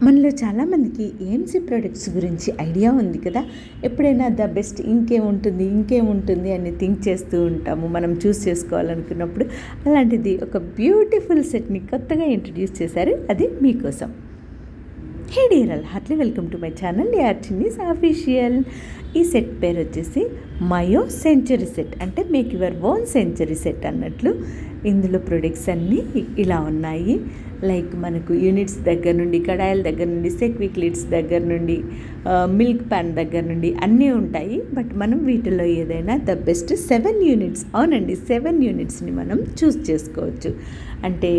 మనలో చాలామందికి AMC products గురించి ఐడియా ఉంది కదా. ఎప్పుడైనా ద బెస్ట్ ఇంకేముంటుంది అని థింక్ చేస్తూ ఉంటాము మనం చూస్ చేసుకోవాలనుకున్నప్పుడు. అలాంటిది ఒక బ్యూటిఫుల్ సెట్ని కొత్తగా ఇంట్రడ్యూస్ చేశారు, అది మీకోసం. Hey dear, heartly welcome to my channel యార్చిన్నీస్ ఆఫీషియల్. ఈ సెట్ పేరు వచ్చేసి మయో సెంచరీ సెట్, అంటే make your own century set అన్నట్లు. ఇందులో ప్రొడక్ట్స్ అన్నీ ఇలా ఉన్నాయి. లైక్ మనకు యూనిట్స్ దగ్గర నుండి, కడాయిల దగ్గర నుండి, సెక్విక్ లిడ్స్ దగ్గర నుండి, మిల్క్ ప్యాన్ దగ్గర నుండి అన్నీ ఉంటాయి. బట్ మనం వీటిలో ఏదైనా ద బెస్ట్ 7 యూనిట్స్, అవునండి 7 యూనిట్స్ని మనం చూస్ చేసుకోవచ్చు. అంటే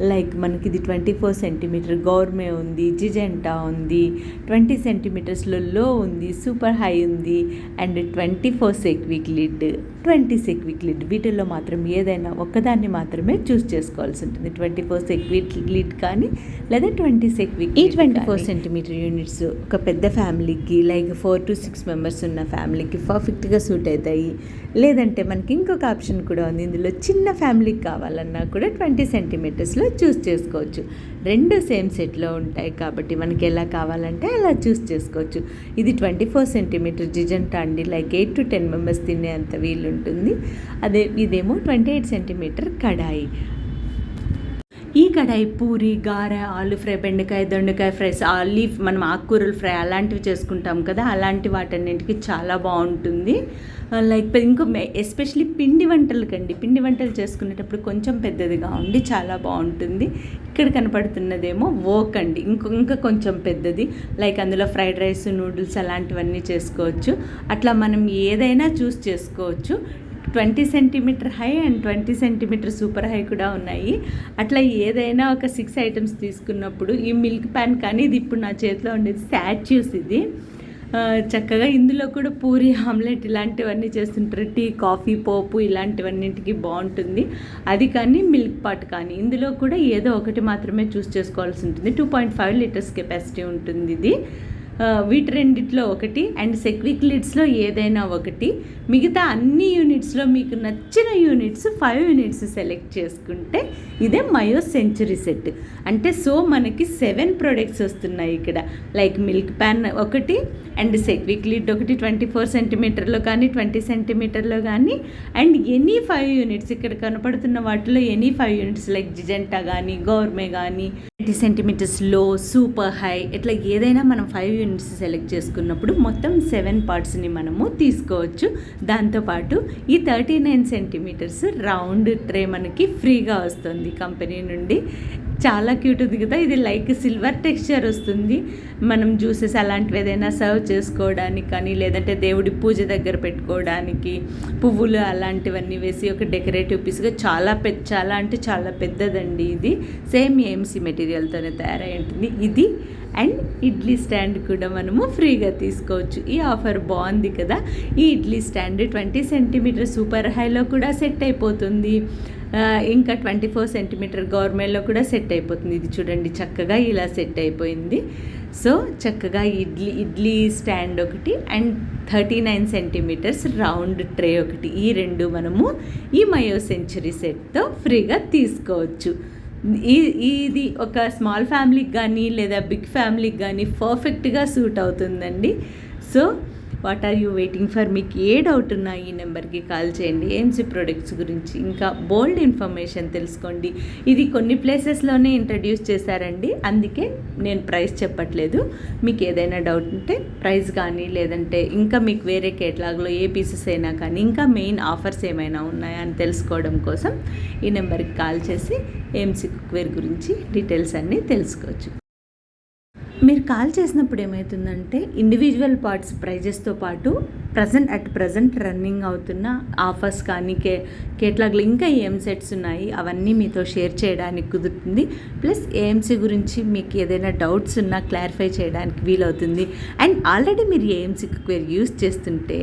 లైక్ మనకి ఇది 24 సెంటీమీటర్ గౌర్మే ఉంది, జిజెంటా ఉంది, 20 సెంటీమీటర్స్లో లో ఉంది, సూపర్ హై ఉంది, అండ్ 24 సెక్విక్ లిడ్, 20 సెక్విక్ లిడ్. వీటిల్లో మాత్రం ఏదైనా ఒక్కదాన్ని మాత్రమే చూస్ చేసుకోవాల్సి ఉంటుంది. 24 సెక్విక్ లిడ్ కానీ లేదా 20 సెక్విక్. ఈ 24 సెంటీమీటర్ యూనిట్స్ ఒక పెద్ద ఫ్యామిలీకి, లైక్ 4 to 6 మెంబర్స్ ఉన్న ఫ్యామిలీకి పర్ఫెక్ట్గా సూట్ అవుతాయి. లేదంటే మనకి ఇంకొక ఆప్షన్ కూడా ఉంది, ఇందులో చిన్న ఫ్యామిలీకి కావాలన్నా కూడా 20 సెంటీమీటర్స్లో చూస్ చేసుకోవచ్చు. రెండు సేమ్ సెట్లో ఉంటాయి కాబట్టి మనకి ఎలా కావాలంటే అలా చూస్ చేసుకోవచ్చు. ఇది 24 సెంటీమీటర్ జిజెంటా అండి, లైక్ 8 to 10 మెంబర్స్ తినేంత వీలు ఉంటుంది. ఇదేమో 28 సెంటీమీటర్ కడాయి. ఈ కడాయి పూరి, గారె, ఆలు ఫ్రై, బెండకాయ, దొండకాయ ఫ్రై, లీఫ్ మనం ఆకుకూరలు ఫ్రై అలాంటివి చేసుకుంటాం కదా, అలాంటి వాటన్నింటికి చాలా బాగుంటుంది. లైక్ ఇంకో ఎస్పెషలీ పిండి వంటలు చేసుకునేటప్పుడు కొంచెం పెద్దదిగా ఉండి చాలా బాగుంటుంది. ఇక్కడ కనపడుతున్నదేమో వోక్ అండి, ఇంకా కొంచెం పెద్దది. లైక్ అందులో ఫ్రైడ్ రైస్, నూడిల్స్ అలాంటివన్నీ చేసుకోవచ్చు. అట్లా మనం ఏదైనా చూస్ చేసుకోవచ్చు. 20 centimetre high and 20 centimetre super high కూడా ఉన్నాయి. అట్లా ఏదైనా ఒక 6 ఐటమ్స్ తీసుకున్నప్పుడు ఈ మిల్క్ ప్యాన్ కానీ, ఇది ఇప్పుడు నా చేతిలో ఉండేది స్టాచ్యూస్. ఇది చక్కగా ఇందులో కూడా పూరి, ఆమ్లెట్ ఇలాంటివన్నీ చేస్తుంటారు. టీ, కాఫీ, పోపు ఇలాంటివన్నింటికి బాగుంటుంది. అది కానీ మిల్క్ పాట్ కానీ, ఇందులో కూడా ఏదో ఒకటి మాత్రమే చూస్ చేసుకోవాల్సి ఉంటుంది. 2.5 లీటర్స్ కెపాసిటీ ఉంటుంది ఇది. వీటి రెండిట్లో ఒకటి, అండ్ సెక్విక్ లిడ్స్లో ఏదైనా ఒకటి. మిగతా అన్ని యూనిట్స్లో మీకు నచ్చిన యూనిట్స్ 5 యూనిట్స్ సెలెక్ట్ చేసుకుంటే ఇదే మయో సెంచరీ సెట్. అంటే సో మనకి 7 ప్రొడక్ట్స్ వస్తున్నాయి ఇక్కడ. లైక్ మిల్క్ ప్యాన్ ఒకటి, అండ్ సెక్విక్ లిడ్ ఒకటి 24 సెంటీమీటర్లో కానీ, 20 సెంటీమీటర్లో కానీ, అండ్ ఎనీ 5 యూనిట్స్ ఇక్కడ కనపడుతున్న వాటిలో ఎనీ 5 యూనిట్స్ లైక్ జిజెంటా కానీ, గౌర్మే కానీ, 20 సెంటీమీటర్స్ లో, సూపర్ హై, ఇట్లా ఏదైనా మనం 5 యూనిట్స్ సెలెక్ట్ చేసుకున్నప్పుడు మొత్తం 7 పార్ట్స్ని మనము తీసుకోవచ్చు. దాంతోపాటు ఈ 39 సెంటీమీటర్స్ రౌండ్ ట్రే మనకి ఫ్రీగా వస్తుంది కంపెనీ నుండి. చాలా క్యూట్ ఉంది కదా. ఇది లైక్ సిల్వర్ టెక్స్చర్ వస్తుంది. మనం జ్యూసెస్ అలాంటివి ఏదైనా సర్వ్ చేసుకోవడానికి కానీ, లేదంటే దేవుడి పూజ దగ్గర పెట్టుకోవడానికి పువ్వులు అలాంటివన్నీ వేసి ఒక డెకరేటివ్ పీస్గా చాలా అంటే చాలా పెద్దదండి. ఇది సేమ్ ఏఎంసీ మెటీరియల్తోనే తయారై ఉంటుంది ఇది. అండ్ ఇడ్లీ స్టాండ్ కూడా మనము ఫ్రీగా తీసుకోవచ్చు. ఈ ఆఫర్ బాగుంది కదా. ఈ ఇడ్లీ స్టాండ్ 20 సెంటీమీటర్ సూపర్ హైలో కూడా సెట్ అయిపోతుంది. ఇంకా 24 సెంటీమీటర్ గవర్నమెంట్లో కూడా సెట్ అయిపోతుంది. ఇది చూడండి చక్కగా ఇలా సెట్ అయిపోయింది. సో చక్కగా ఇడ్లీ స్టాండ్ ఒకటి, అండ్ 39 సెంటీమీటర్స్ రౌండ్ ట్రే ఒకటి, ఈ రెండు మనము ఈ మయో సెంచరీ సెట్తో ఫ్రీగా తీసుకోవచ్చు. ఇది ఒక స్మాల్ ఫ్యామిలీకి కానీ లేదా బిగ్ ఫ్యామిలీకి కానీ పర్ఫెక్ట్గా సూట్ అవుతుందండి. So what are you waiting for? మీకు ఏ డౌట్ ఉన్నా ఈ నెంబర్కి కాల్ చేయండి. ఏఎంసీ ప్రొడక్ట్స్ గురించి ఇంకా బోల్డ్ ఇన్ఫర్మేషన్ తెలుసుకోండి. ఇది కొన్ని ప్లేసెస్లోనే ఇంట్రడ్యూస్ చేశారండి, అందుకే నేను ప్రైస్ చెప్పట్లేదు. మీకు ఏదైనా డౌట్ ఉంటే ప్రైస్ కానీ, లేదంటే ఇంకా మీకు వేరే కేటలాగ్లో ఏ పీసెస్ అయినా కానీ, ఇంకా మెయిన్ ఆఫర్స్ ఏమైనా ఉన్నాయా అని తెలుసుకోవడం కోసం ఈ నెంబర్కి కాల్ చేసి ఏఎంసీ కుక్వేర్ గురించి డీటెయిల్స్ అన్నీ తెలుసుకోవచ్చు. మీరు కాల్ చేసినప్పుడు ఏమవుతుందంటే ఇండివిజువల్ పార్ట్స్ ప్రైజెస్తో పాటు ప్రజెంట్ రన్నింగ్ అవుతున్న ఆఫర్స్ కానీ, కేటలాగ్లో ఇంకా ఏం సెట్స్ ఉన్నాయి అవన్నీ మీతో షేర్ చేయడానికి కుదురుతుంది. ప్లస్ ఏఎంసీ గురించి మీకు ఏదైనా డౌట్స్ ఉన్నా క్లారిఫై చేయడానికి వీలవుతుంది. అండ్ ఆల్రెడీ మీరు ఏఎంసీ కుక్వేర్ యూస్ చేస్తుంటే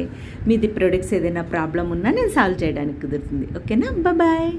మీది ప్రొడక్ట్స్ ఏదైనా ప్రాబ్లం ఉన్నా నేను సాల్వ్ చేయడానికి కుదురుతుంది. ఓకేనా? బాయ్.